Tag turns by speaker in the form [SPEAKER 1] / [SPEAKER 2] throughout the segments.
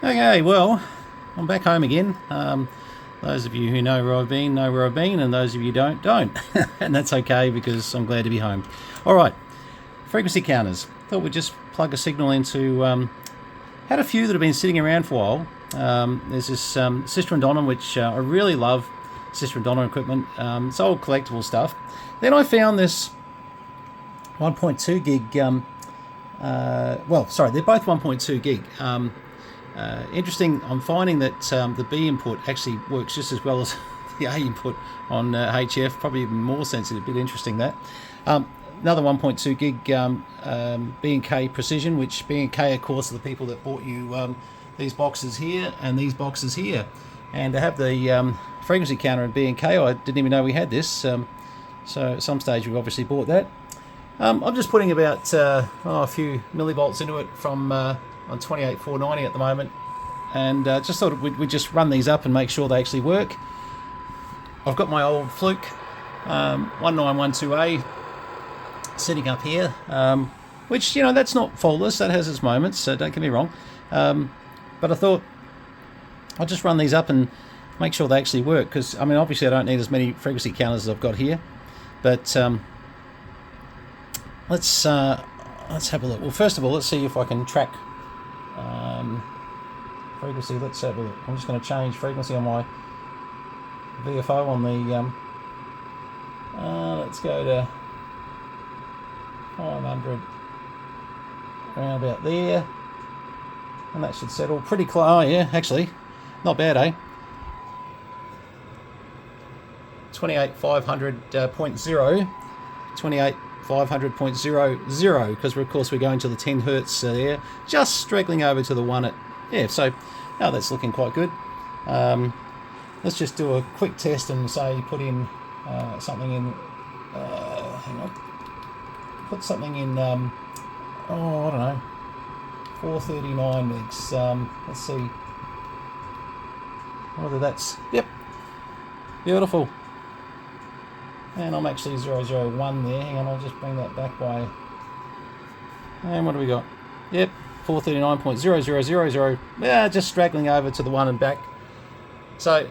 [SPEAKER 1] Okay, well, I'm back home again. Those of you who know where I've been know where I've been, and those of you don't. And that's okay because I'm glad to be home. Alright, frequency counters. Thought we'd just plug a signal into... had a few that have been sitting around for a while. There's this systron Donner, which I really love. Systron Donner equipment. It's old collectible stuff. Then I found this 1.2 gig... well, sorry, they're both 1.2 gig. Interesting, I'm finding that the B input actually works just as well as the A input on HF, probably even more sensitive, a bit interesting that. Another 1.2 gig B&K Precision, which B&K, of course, are the people that bought you these boxes here and these boxes here. And to have the frequency counter in B&K, I didn't even know we had this, so at some stage we've obviously bought that. I'm just putting about a few millivolts into it from... on 28490 at the moment, and just thought we'd just run these up and make sure they actually work. I've got my old Fluke 1912A sitting up here, which, you know, that's not faultless, that has its moments, so don't get me wrong, but I thought I'll just run these up and make sure they actually work, because I mean obviously I don't need as many frequency counters as I've got here, but let's have a look. Well, first of all, let's see if I can track frequency. Let's have a look. I'm just going to change frequency on my VFO on the let's go to 500 around about there, and that should settle pretty close. Oh yeah, actually not bad, eh? 28500.0 28500.00, because of course we're going to the 10 hertz there, just straggling over to the one at, yeah, so now that's looking quite good. Let's just do a quick test and say put in something in, hang on, put something in, I don't know, 439 megs. Let's see whether that's, yep, beautiful. And I'm actually 001 there. Hang on, I'll just bring that back by. And what do we got? Yep, 439.0000. Yeah, just straggling over to the one and back. So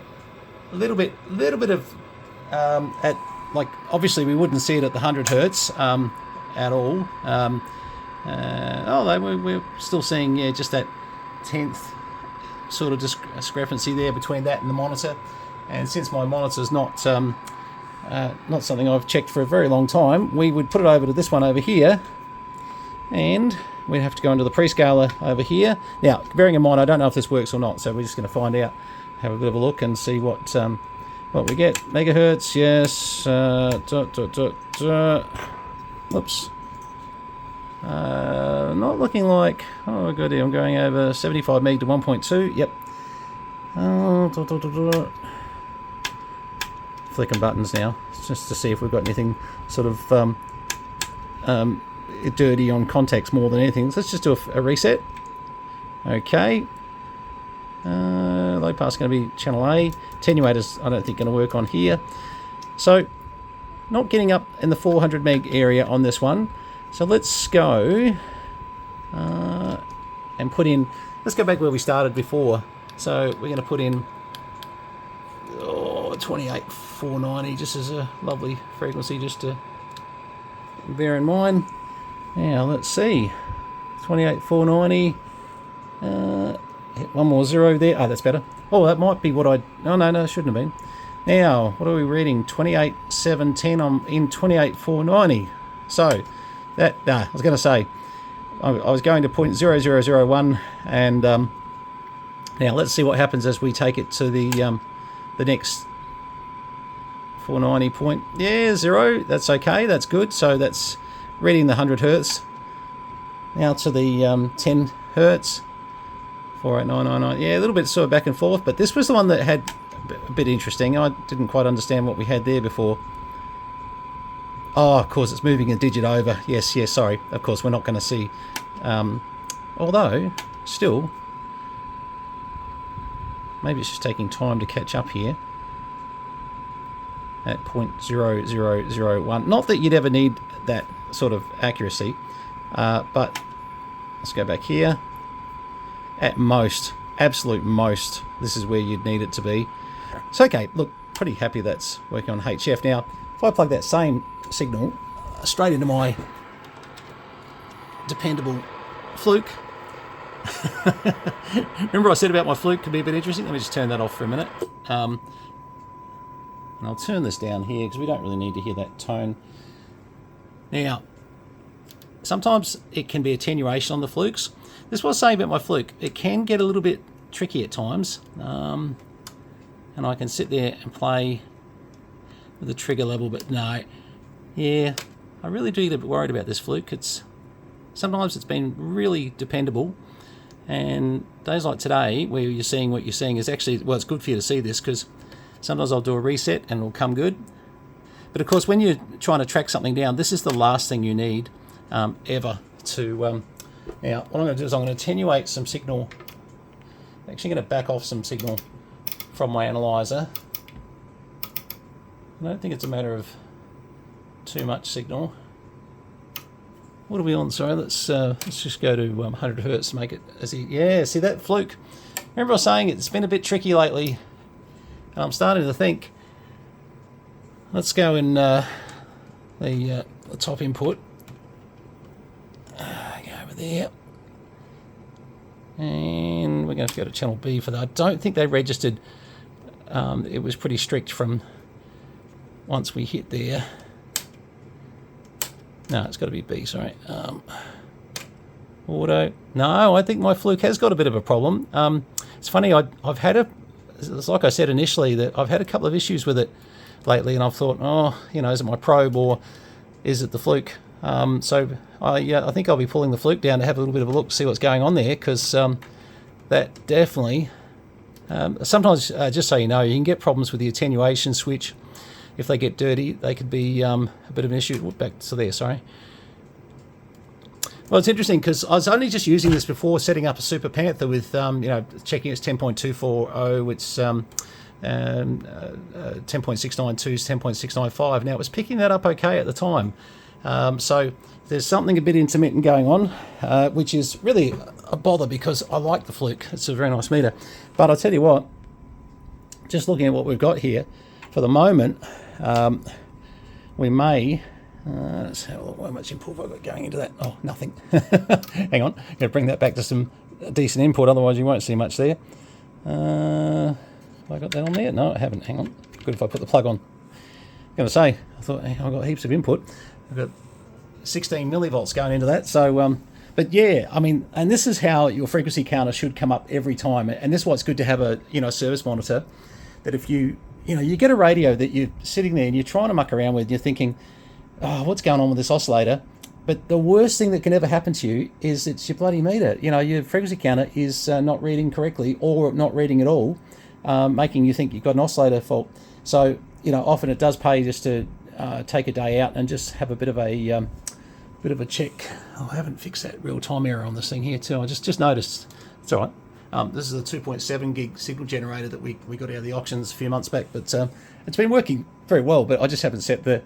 [SPEAKER 1] a little bit of at, like, obviously we wouldn't see it at the 100 hertz at all. Although we're still seeing, yeah, just that 10th sort of discrepancy there between that and the monitor. And since my monitor's not something I've checked for a very long time, we would put it over to this one over here, and we'd have to go into the prescaler over here. Now, bearing in mind, I don't know if this works or not, so we're just going to find out, have a bit of a look and see what we get. Megahertz, yes. Whoops. Not looking like, oh good, I'm going over 75 meg to 1.2, yep. Flicking buttons now just to see if we've got anything sort of dirty on contacts more than anything. So let's just do a reset. Okay, low pass going to be channel A. Attenuators I don't think going to work on here, so not getting up in the 400 meg area on this one. So let's go and put in, let's go back where we started before. So we're going to put in 28490 just as a lovely frequency just to bear in mind. Now let's see, 28490, hit one more zero there. Oh, that's better. Oh, that might be what I, no, it shouldn't have been. Now what are we reading? 28710. I'm in 28490. So that, I was going to say I was going to 0.0001, and now let's see what happens as we take it to the next 490 point, yeah, 0. That's okay, that's good. So that's reading the 100 hertz. Now to the 10 hertz, 48999. Yeah, a little bit sort of back and forth, but this was the one that had a bit interesting. I didn't quite understand what we had there before. Oh, of course, it's moving a digit over. Yes, sorry. Of course, we're not going to see. Although, still, maybe it's just taking time to catch up here at 0.0001. Not that you'd ever need that sort of accuracy, but let's go back here. At most, absolute most, this is where you'd need it to be. So okay, look, pretty happy that's working on HF. Now, if I plug that same signal straight into my dependable Fluke. Remember I said about my Fluke could be a bit interesting? Let me just turn that off for a minute. And I'll turn this down here because we don't really need to hear that tone. Now, sometimes it can be attenuation on the Flukes. This was saying about my Fluke. It can get a little bit tricky at times. And I can sit there and play with the trigger level, but no. Yeah, I really do get a bit worried about this Fluke. Sometimes it's been really dependable. And days like today, where you're seeing what you're seeing is actually, well, it's good for you to see this because sometimes I'll do a reset and it'll come good. But of course, when you're trying to track something down, this is the last thing you need ever to... now, what I'm going to do is I'm going to attenuate some signal. I'm actually going to back off some signal from my analyzer. I don't think it's a matter of too much signal. What are we on? Sorry, let's just go to 100 Hertz to make it as yeah, see that Fluke? Remember I was saying it's been a bit tricky lately. And I'm starting to think, let's go in the top input. Go over there. And we're going to have to go to channel B for that. I don't think they registered. It was pretty strict from once we hit there. No, it's got to be B, sorry. Auto. No, I think my Fluke has got a bit of a problem. It's funny, I've had it's like I said initially, that I've had a couple of issues with it lately, and I've thought, oh, you know, is it my probe or is it the Fluke? So I think I'll be pulling the Fluke down to have a little bit of a look, see what's going on there, because that definitely... sometimes, just so you know, you can get problems with the attenuation switch. If they get dirty, they could be a bit of an issue. Back to there, sorry. Well, it's interesting because I was only just using this before setting up a Super Panther with, you know, checking it's 10.240, it's 10.692, 10.695. Now, it was picking that up okay at the time. So there's something a bit intermittent going on, which is really a bother because I like the Fluke. It's a very nice meter. But I'll tell you what, just looking at what we've got here, for the moment, we may... let's have a look. How much input have I got going into that? Oh, nothing. Hang on. Got to bring that back to some decent input, otherwise you won't see much there. Have I got that on there? No, I haven't. Hang on. Good if I put the plug on. I'm going to say, I thought I've got heaps of input. I've got 16 millivolts going into that. So, but yeah, I mean, and this is how your frequency counter should come up every time. And this is why it's good to have a, you know, service monitor. That if you know, you get a radio that you're sitting there and you're trying to muck around with, and you're thinking, oh, what's going on with this oscillator? But the worst thing that can ever happen to you is it's your bloody meter. You know, your frequency counter is not reading correctly or not reading at all, making you think you've got an oscillator fault. So, you know, often it does pay just to take a day out and just have a bit of a check. Oh, I haven't fixed that real-time error on this thing here too. I just noticed. It's all right. This is a 2.7 gig signal generator that we got out of the auctions a few months back, but it's been working very well. But I just haven't set the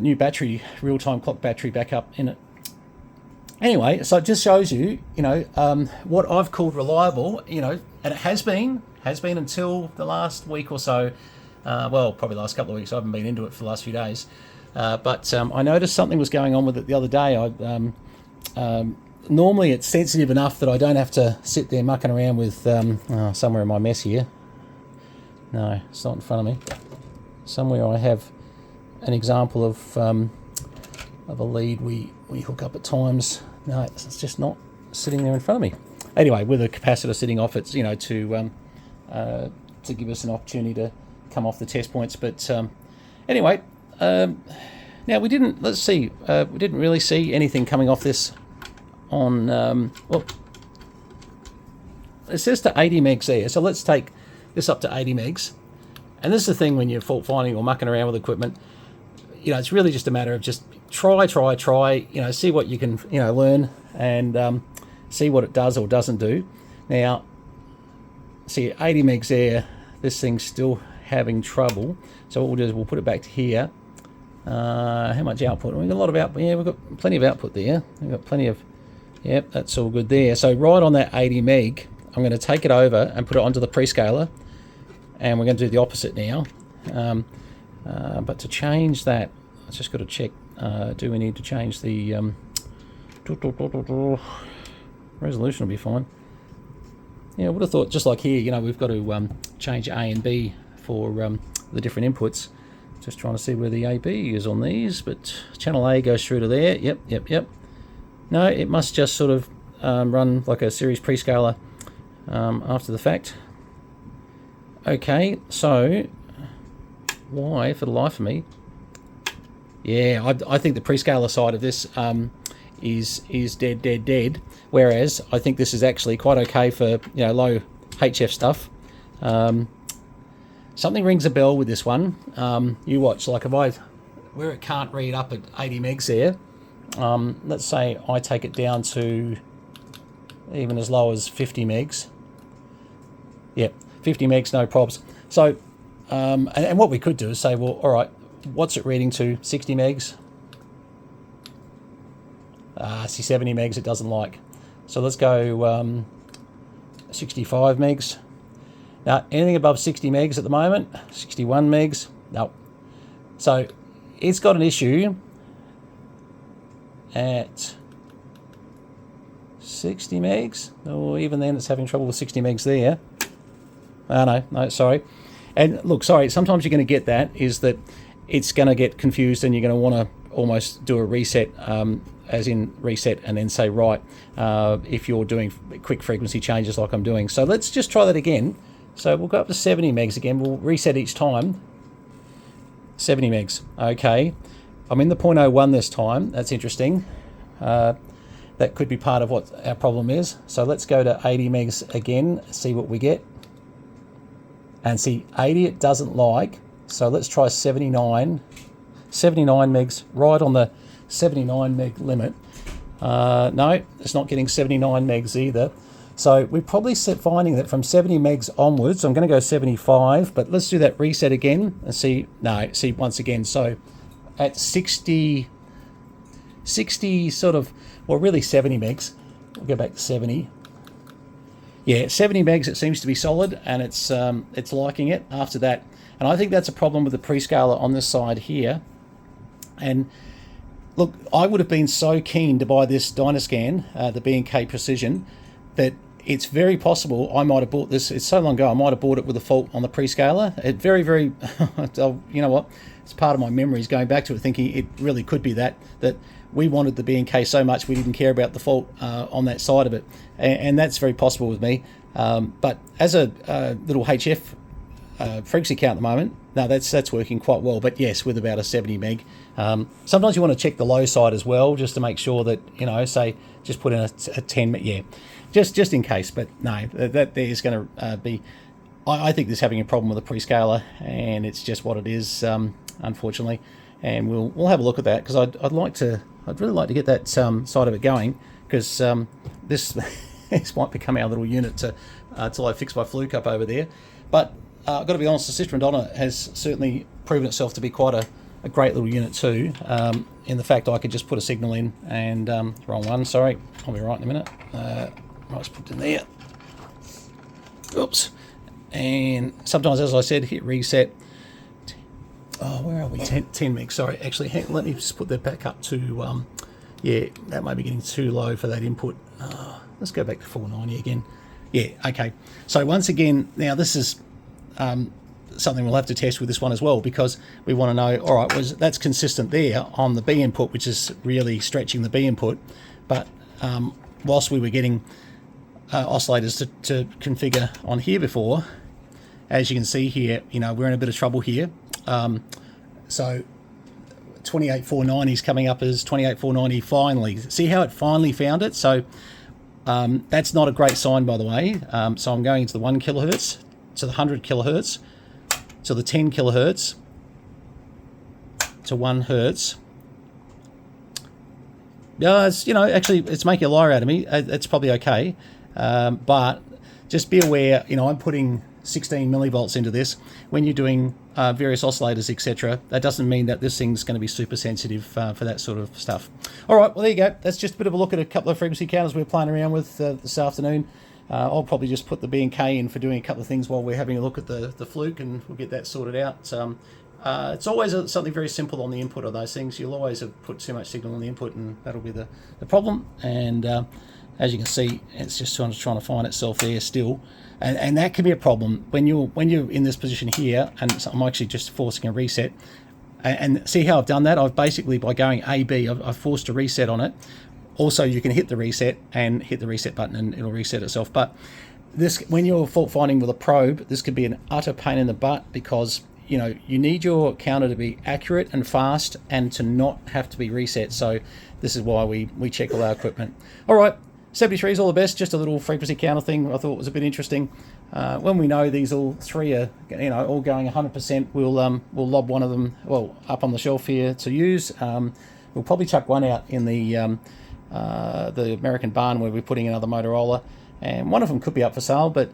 [SPEAKER 1] new battery, real-time clock battery, back up in it. Anyway, so it just shows you, you know, what I've called reliable, you know, and it has been until the last week or so. Well, probably the last couple of weeks. I haven't been into it for the last few days, but I noticed something was going on with it the other day. Normally it's sensitive enough that I don't have to sit there mucking around with somewhere in my mess here. No, it's not in front of me. Somewhere I have an example of a lead we hook up at times. No, it's just not sitting there in front of me. Anyway, with a capacitor sitting off, it's, you know, to give us an opportunity to come off the test points. But anyway, now we didn't really see anything coming off this on, well, it says to 80 megs there, so let's take this up to 80 megs. And this is the thing when you're fault finding or mucking around with equipment, you know, it's really just a matter of just try, you know, see what you can, you know, learn, and see what it does or doesn't do. Now, see, 80 megs there, this thing's still having trouble. So what we'll do is we'll put it back to here. How much output? We've got a lot of output. Yeah, we've got plenty of output there. We've got plenty of... Yep, that's all good there. So right on that 80 meg, I'm going to take it over and put it onto the prescaler, and we're going to do the opposite now. But to change that, I've just got to check, do we need to change the resolution? Will be fine. Yeah, I would have thought, just like here, you know, we've got to change A and B for the different inputs. Just trying to see where the AB is on these, but channel A goes through to there. Yep. No, it must just sort of run like a series prescaler after the fact. Okay, so why, for the life of me? Yeah, I think the prescaler side of this is dead. Whereas I think this is actually quite okay for, you know, low HF stuff. Something rings a bell with this one. You watch, like where it can't read up at 80 megs there. Let's say I take it down to even as low as 50 megs. Yep, 50 megs, no probs. So, and what we could do is say, well, all right, what's it reading to? 60 megs? See, 70 megs it doesn't like. So let's go 65 megs. Now, anything above 60 megs at the moment, 61 megs, no. So it's got an issue at 60 megs, or even then it's having trouble with 60 megs there. Oh, no, sorry. And look, sorry, sometimes you're going to get that, is that it's going to get confused and you're going to want to almost do a reset, as in reset and then say, right, if you're doing quick frequency changes like I'm doing. So let's just try that again. So we'll go up to 70 megs again. We'll reset each time. 70 megs. Okay. I'm in the 0.01 this time. That's interesting. That could be part of what our problem is. So let's go to 80 megs again, see what we get. And see, 80 it doesn't like. So let's try 79. 79 megs, right on the 79 meg limit. No, it's not getting 79 megs either. So we're probably finding that from 70 megs onwards, I'm going to go 75, but let's do that reset again and see. No, see once again. So at 60 sort of, well, really 70 megs. We'll go back to 70. Yeah, 70 megs, it seems to be solid, and it's liking it after that. And I think that's a problem with the prescaler on this side here. And look, I would have been so keen to buy this Dynascan, the B&K Precision, that it's very possible I might have bought this. It's so long ago, I might have bought it with a fault on the prescaler. It very, you know what? It's part of my memories going back to it, thinking it really could be that we wanted the B&K so much we didn't care about the fault on that side of it, and that's very possible with me. But as a little HF frequency count at the moment, no, that's working quite well. But yes, with about a 70 meg. Sometimes you want to check the low side as well, just to make sure that, you know, say just put in a 10 meg, yeah, just in case. But no, that there is going to be. I think there's having a problem with the prescaler, and it's just what it is, unfortunately. And we'll have a look at that, because I'd really like to get that side of it going, because this might become our little unit till I fix my Fluke up over there. But I've got to be honest, the Systron Donner has certainly proven itself to be quite a great little unit too, in the fact I could just put a signal in and, wrong one, sorry, I'll be right in a minute. Right, let's put it in there. Oops. And sometimes, as I said, hit reset. Oh, where are we? 10 megs, sorry. Actually, let me just put that back up to, yeah, that might be getting too low for that input. Let's go back to 490 again. Yeah, okay. So once again, now this is something we'll have to test with this one as well, because we want to know, all right, that's consistent there on the B input, which is really stretching the B input. But whilst we were getting oscillators to configure on here before, as you can see here, you know, we're in a bit of trouble here. So 28490 is coming up as 28490 finally. See how it finally found it? So that's not a great sign, by the way. So I'm going into the 1 kilohertz, to the 100 kilohertz, to the 10 kilohertz, to 1 hertz. It's, you know, actually it's making a liar out of me. It's probably okay. But just be aware, you know, I'm putting 16 millivolts into this. When you're doing various oscillators, etc., that doesn't mean that this thing's going to be super sensitive for that sort of stuff. All right, well, there you go. That's just a bit of a look at a couple of frequency counters we're playing around with this afternoon. I'll probably just put the B&K in for doing a couple of things while we're having a look at the Fluke, and we'll get that sorted out. It's always something very simple on the input of those things. You'll always have put too much signal on the input, and that'll be the problem. And as you can see, it's just trying to find itself there still, and that can be a problem when you're in this position here. And so I'm actually just forcing a reset. And see how I've done that? I've basically, by going A-B, I've forced a reset on it. Also, you can hit the reset and hit the reset button and it'll reset itself. But this, when you're fault finding with a probe, this could be an utter pain in the butt, because you need your counter to be accurate and fast and to not have to be reset. So this is why we check all our equipment. All right, 73 is all the best. Just a little frequency counter thing I thought was a bit interesting. When we know these all three are all going 100%, we'll lob one of them up on the shelf here to use. We'll probably chuck one out in the American barn where we're putting another Motorola, and one of them could be up for sale. But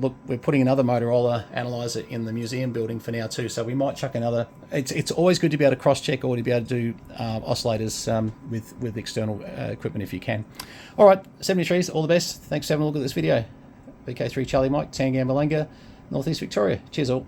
[SPEAKER 1] look, we're putting another Motorola analyzer in the museum building for now too, so we might chuck another. It's always good to be able to cross-check or to be able to do oscillators with external equipment if you can. All right, 73s, all the best. Thanks for having a look at this video. B&K3 Charlie Mike, Tango Malenga, Northeast Victoria. Cheers all.